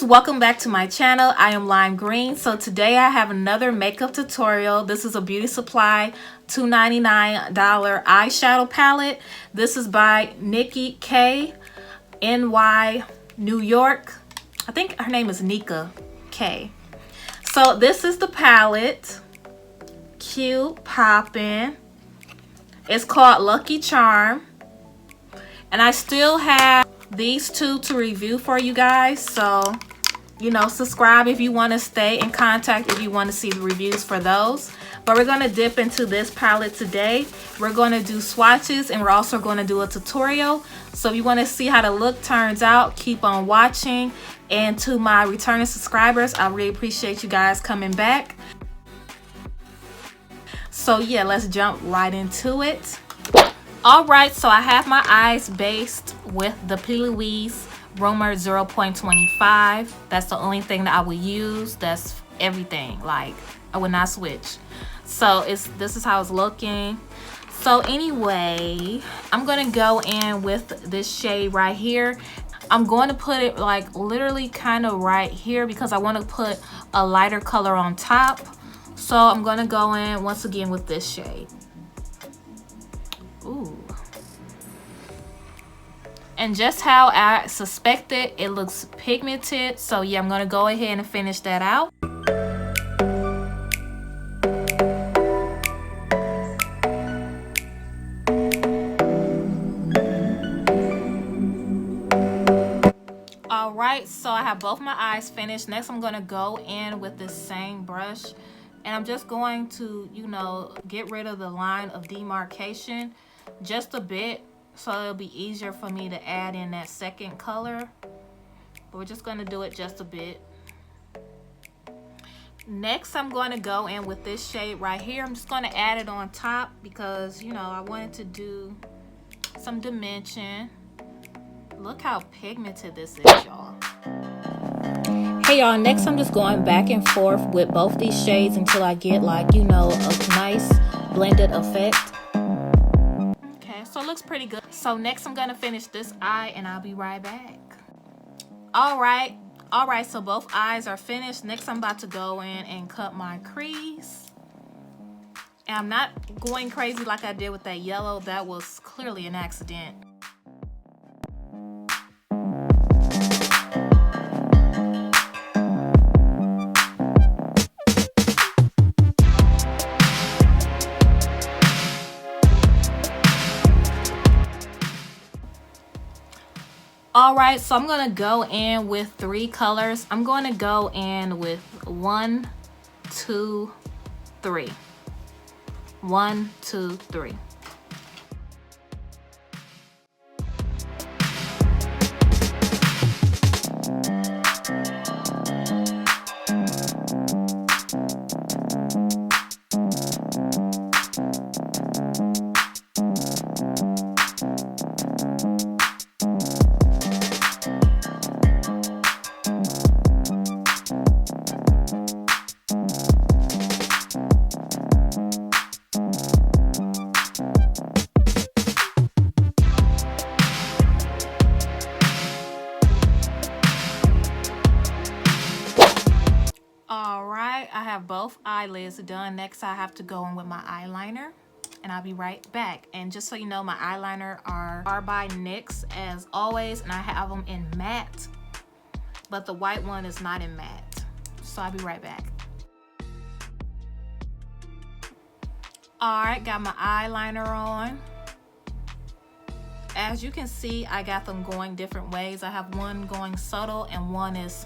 Welcome back to my channel. I am Lime Green. So today I have another makeup tutorial. This is a Beauty Supply $2.99 eyeshadow palette. This is by Nicka, NY, New York. I think her name is Nicka K. So this is the palette. Cute, poppin'. It's called Lucky Charm. And I still have these two to review for you guys. So, you know, subscribe if you want to stay in contact, if you want to see the reviews for those. But we're going to dip into this palette today. We're going to do swatches, and we're also going to do a tutorial. So if you want to see how the look turns out, keep on watching. And to my returning subscribers, I really appreciate you guys coming back. So yeah, let's jump right into it. Alright, so I have my eyes based with the P. Louise Romer 0.25. That's the only thing that I will use. That's everything. Like, I would not switch. So this is how it's looking. So anyway, I'm gonna go in with this shade right here. I'm going to put it like literally kind of right here because I want to put a lighter color on top. So I'm gonna go in once again with this shade. Ooh. And just how I suspected, it looks pigmented. So yeah, I'm gonna go ahead and finish that out. All right, so I have both my eyes finished. Next, I'm gonna go in with this same brush. And I'm just going to, you know, get rid of the line of demarcation just a bit, so it'll be easier for me to add in that second color. But we're just going to do it just a bit. Next, I'm going to go in with this shade right here. I'm just going to add it on top because, you know, I wanted to do some dimension. Look how pigmented this is, y'all. Hey y'all, next I'm just going back and forth with both these shades until I get, like, you know, a nice blended effect. Okay, so it looks pretty good. So next I'm gonna finish this eye and I'll be right back. All right, so both eyes are finished. Next I'm about to go in and cut my crease. And I'm not going crazy like I did with that yellow. That was clearly an accident. Alright, so I'm going to go in with 3 colors. I'm going to go in with 1, 2, 3. 1, 2, 3. Alright, I have both eyelids done. Next, I have to go in with my eyeliner, and I'll be right back. And just so you know, my eyeliner are by NYX as always, and I have them in matte, but the white one is not in matte. So I'll be right back. Alright, got my eyeliner on. As you can see, I got them going different ways. I have one going subtle and one is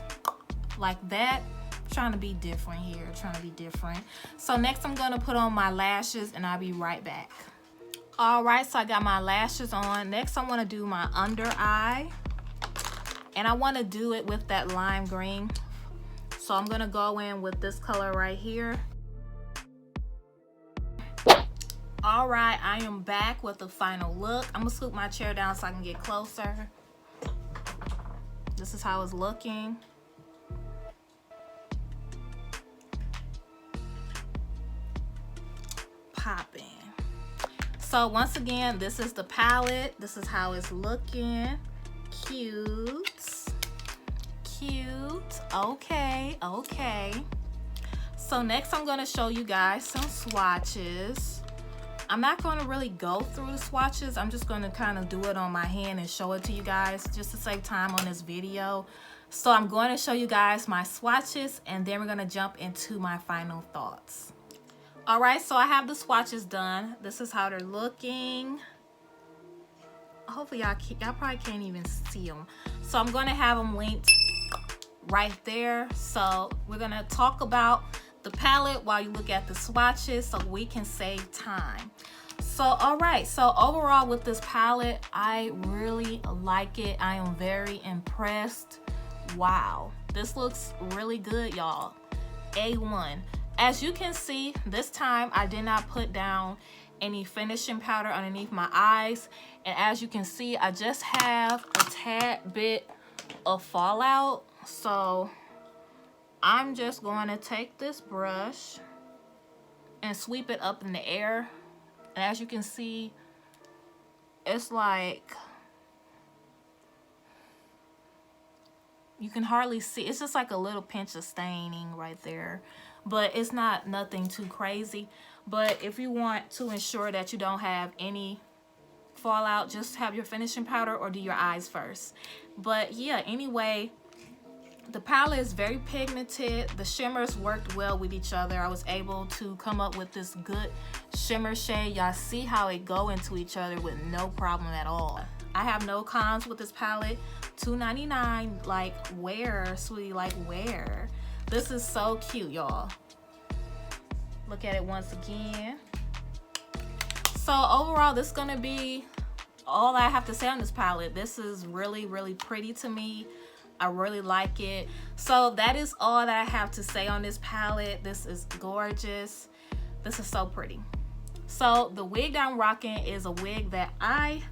like that. Trying to be different here, So next I'm gonna put on my lashes and I'll be right back. All right, so I got my lashes on. Next I want to do my under eye, and I want to do it with that lime green. So I'm gonna go in with this color right here. All right, I am back with the final look. I'm gonna scoop my chair down so I can get closer. This is how it's looking. Popping. So once again, this is the palette. This is how it's looking. Cute. Cute. Okay, okay. So next I'm gonna show you guys some swatches. I'm not gonna really go through the swatches. I'm just gonna kind of do it on my hand and show it to you guys just to save time on this video. So I'm going to show you guys my swatches and then we're gonna jump into my final thoughts. All right, so I have the swatches done. This is how they're looking. Hopefully y'all probably can't even see them. So I'm gonna have them linked right there. So we're gonna talk about the palette while you look at the swatches so we can save time. So all right, so overall with this palette, I really like it. I am very impressed. Wow, this looks really good, y'all. A1. As you can see, this time I did not put down any finishing powder underneath my eyes, and as you can see, I just have a tad bit of fallout. So I'm just going to take this brush and sweep it up in the air, and as you can see, it's like you can hardly see. It's just like a little pinch of staining right there, but it's not nothing too crazy. But if you want to ensure that you don't have any fallout, just have your finishing powder or do your eyes first. But yeah, anyway, the palette is very pigmented. The shimmers worked well with each other. I was able to come up with this good shimmer shade. Y'all see how it go into each other with no problem at all. I have no cons with this palette. $2.99, like where, sweetie, like where? This is so cute, y'all. Look at it once again. So overall, this is gonna be all I have to say on this palette. This is really, really pretty to me. I really like it. So that is all that I have to say on this palette. This is gorgeous. This is so pretty. So the wig that I'm rocking is a wig that I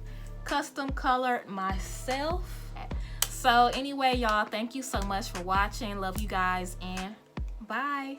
custom colored myself. So anyway, y'all, thank you so much for watching. Love you guys and bye.